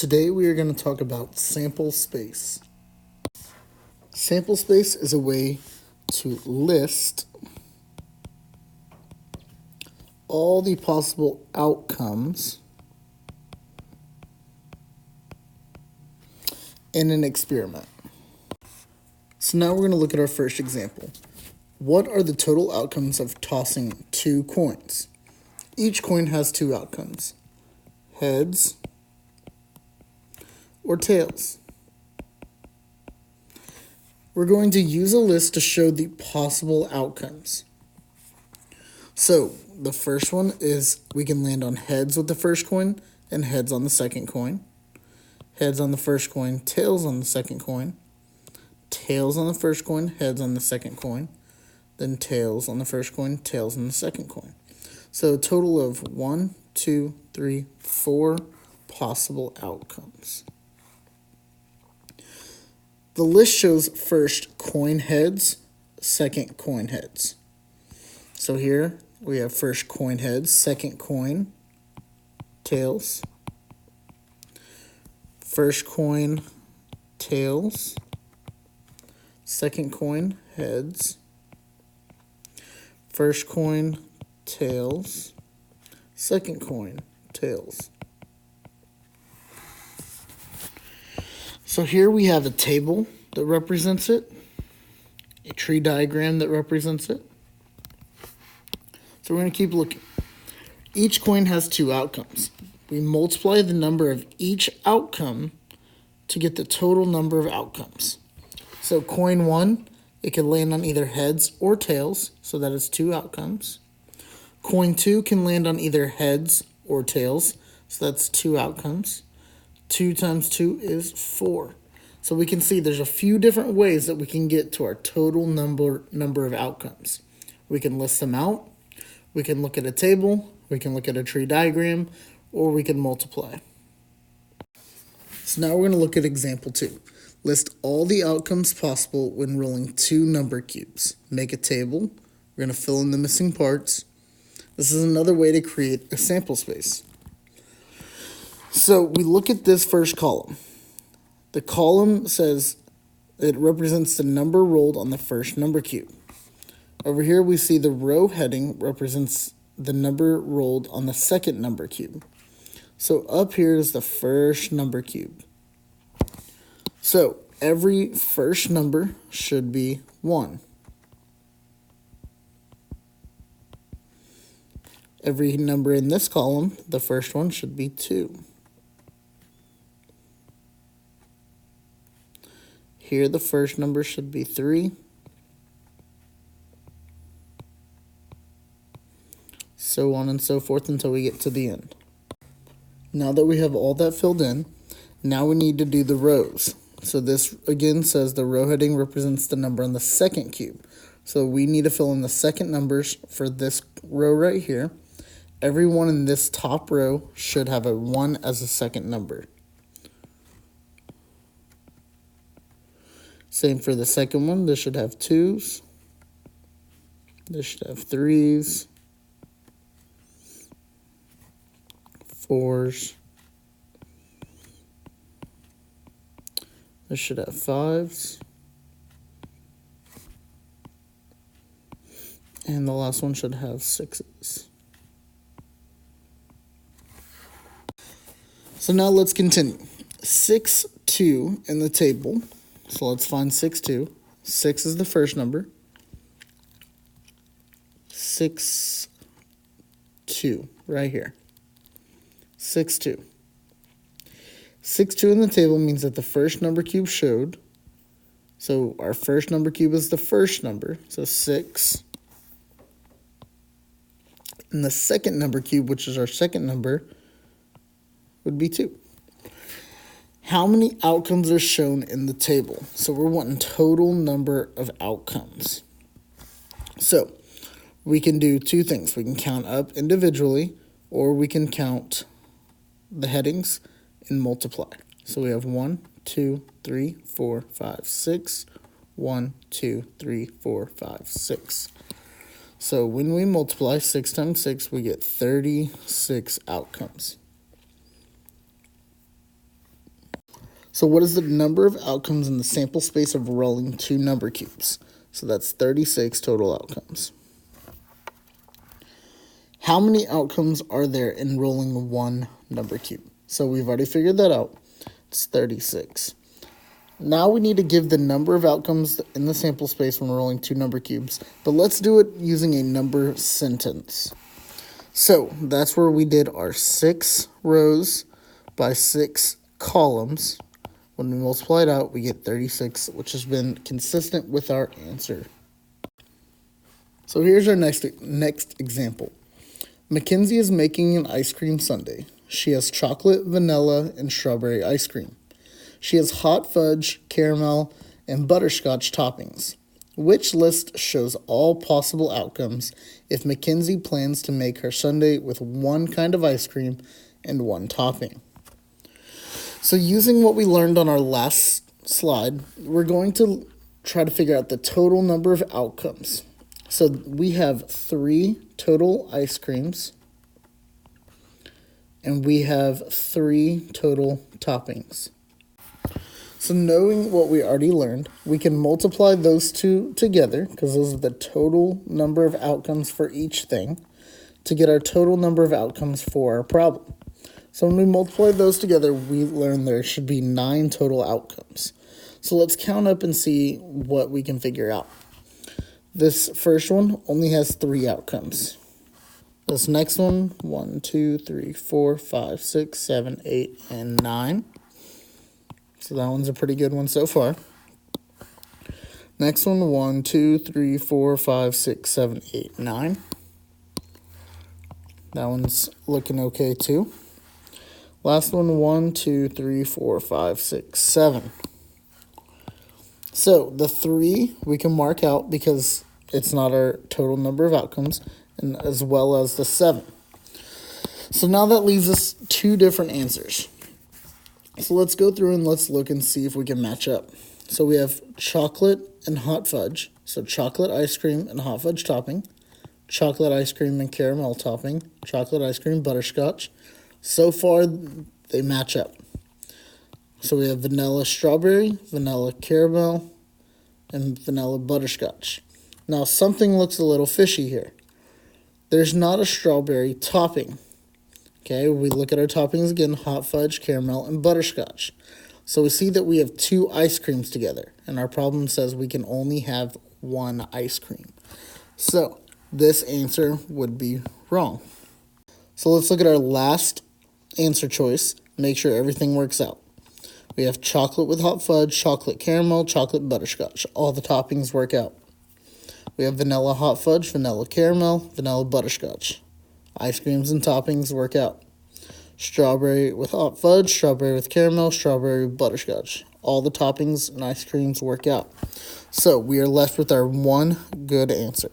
Today we are going to talk about sample space. Sample space is a way to list all the possible outcomes in an experiment. So now we're going to look at our first example. What are the total outcomes of tossing two coins? Each coin has two outcomes, heads or tails. We're going to use a list to show the possible outcomes. So the first one is we can land on heads with the first coin and heads on the second coin. Heads on the first coin, tails on the second coin. Tails on the first coin, heads on the second coin. Then tails on the first coin, tails on the second coin. So a total of 1, 2, 3, 4 possible outcomes. The list shows first coin heads, second coin heads. So here we have first coin heads, second coin tails, first coin tails, second coin heads, first coin tails, second coin tails. So here we have a table that represents it, a tree diagram that represents it. So we're going to keep looking. Each coin has two outcomes. We multiply the number of each outcome to get the total number of outcomes. So coin 1, it can land on either heads or tails, so that is 2 outcomes. Coin 2 can land on either heads or tails, so that's 2 outcomes. 2 times 2 is 4. So we can see there's a few different ways that we can get to our total number of outcomes. We can list them out, we can look at a table, we can look at a tree diagram, or we can multiply. So now we're going to look at example 2. List all the outcomes possible when rolling 2 number cubes. Make a table. We're going to fill in the missing parts. This is another way to create a sample space. So we look at this first column. The column says it represents the number rolled on the first number cube. Over here we see the row heading represents the number rolled on the second number cube. So up here is the first number cube. So every first number should be 1. Every number in this column, the first one should be 2. Here the first number should be 3. So on and so forth until we get to the end. Now that we have all that filled in, now we need to do the rows. So this again says the row heading represents the number on the second cube. So we need to fill in the second numbers for this row right here. Everyone in this top row should have a 1 as a second number. Same for the second one. This should have 2s. This should have 3s. 4s. This should have 5s. And the last one should have 6s. So now let's continue. 6, 2 in the table. So let's find 6, 2. 6 is the first number. 6, 2, right here. 6, 2. 6, 2 in the table means that the first number cube showed. So our first number cube is the first number, so 6. And the second number cube, which is our second number, would be 2. How many outcomes are shown in the table? So we're wanting total number of outcomes. So we can do 2 things. We can count up individually, or we can count the headings and multiply. So we have 1, 2, 3, 4, 5, 6. 1, 2, 3, 4, 5, 6. So when we multiply 6 times 6, we get 36 outcomes. So what is the number of outcomes in the sample space of rolling 2 number cubes? So that's 36 total outcomes. How many outcomes are there in rolling 1 number cube? So we've already figured that out. It's 36. Now we need to give the number of outcomes in the sample space when rolling 2 number cubes, but let's do it using a number sentence. So that's where we did our 6 rows by 6 columns. When we multiply it out, we get 36, which has been consistent with our answer. So here's our next example. Mackenzie is making an ice cream sundae. She has chocolate, vanilla, and strawberry ice cream. She has hot fudge, caramel, and butterscotch toppings. Which list shows all possible outcomes if Mackenzie plans to make her sundae with one kind of ice cream and one topping? So using what we learned on our last slide, we're going to try to figure out the total number of outcomes. So we have 3 total ice creams, and we have 3 total toppings. So knowing what we already learned, we can multiply those two together, because those are the total number of outcomes for each thing, to get our total number of outcomes for our problem. So when we multiply those together, we learn there should be 9 total outcomes. So let's count up and see what we can figure out. This first one only has 3 outcomes. This next one, 1, 2, 3, 4, 5, 6, 7, 8, and 9. So that one's a pretty good one so far. Next one, 1, 2, 3, 4, 5, 6, 7, 8, 9. That one's looking okay too. Last one, 1, 2, 3, 4, 5, 6, 7. So the 3 we can mark out because it's not our total number of outcomes, and as well as the 7. So now that leaves us 2 different answers. So let's go through and let's look and see if we can match up. So we have chocolate and hot fudge. So chocolate ice cream and hot fudge topping. Chocolate ice cream and caramel topping. Chocolate ice cream butterscotch. So far, they match up. So we have vanilla strawberry, vanilla caramel, and vanilla butterscotch. Now something looks a little fishy here. There's not a strawberry topping. Okay, we look at our toppings again, hot fudge, caramel, and butterscotch. So we see that we have 2 ice creams together, and our problem says we can only have 1 ice cream. So this answer would be wrong. So let's look at our last answer choice, make sure everything works out. We have chocolate with hot fudge, chocolate caramel, chocolate butterscotch. All the toppings work out. We have vanilla hot fudge, vanilla caramel, vanilla butterscotch. Ice creams and toppings work out. Strawberry with hot fudge, strawberry with caramel, strawberry with butterscotch. All the toppings and ice creams work out. So we are left with our 1 good answer.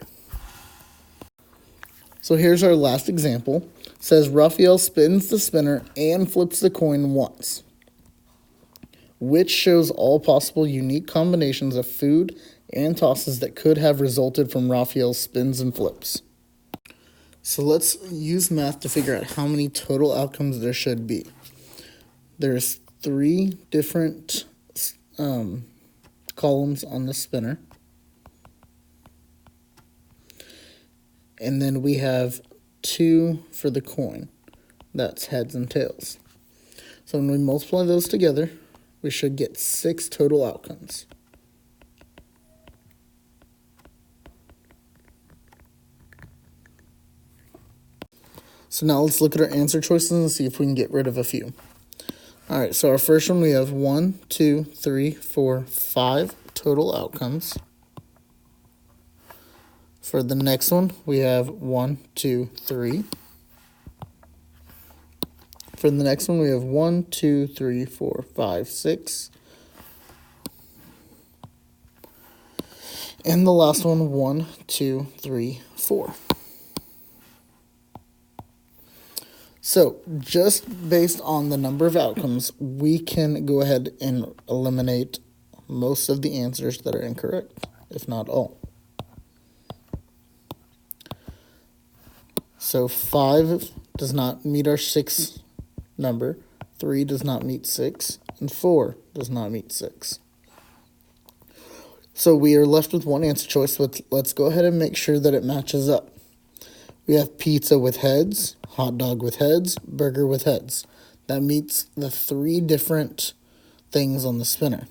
So here's our last example. It says Raphael spins the spinner and flips the coin once, which shows all possible unique combinations of food and tosses that could have resulted from Raphael's spins and flips. So let's use math to figure out how many total outcomes there should be. There's 3 different columns on the spinner. And then we have 2 for the coin. That's heads and tails. So when we multiply those together, we should get 6 total outcomes. So now let's look at our answer choices and see if we can get rid of a few. All right, so our first one, we have 1, 2, 3, 4, 5 total outcomes. For the next one, we have 1, 2, 3. For the next one, we have 1, 2, 3, 4, 5, 6. And the last one, 1, 2, 3, 4. So just based on the number of outcomes, we can go ahead and eliminate most of the answers that are incorrect, if not all. So 5 does not meet our 6 number, 3 does not meet 6, and 4 does not meet 6. So we are left with one answer choice, but let's go ahead and make sure that it matches up. We have pizza with heads, hot dog with heads, burger with heads. That meets the 3 different things on the spinner.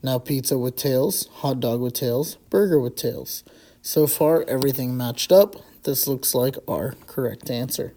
Now pizza with tails, hot dog with tails, burger with tails. So far, everything matched up. This looks like our correct answer.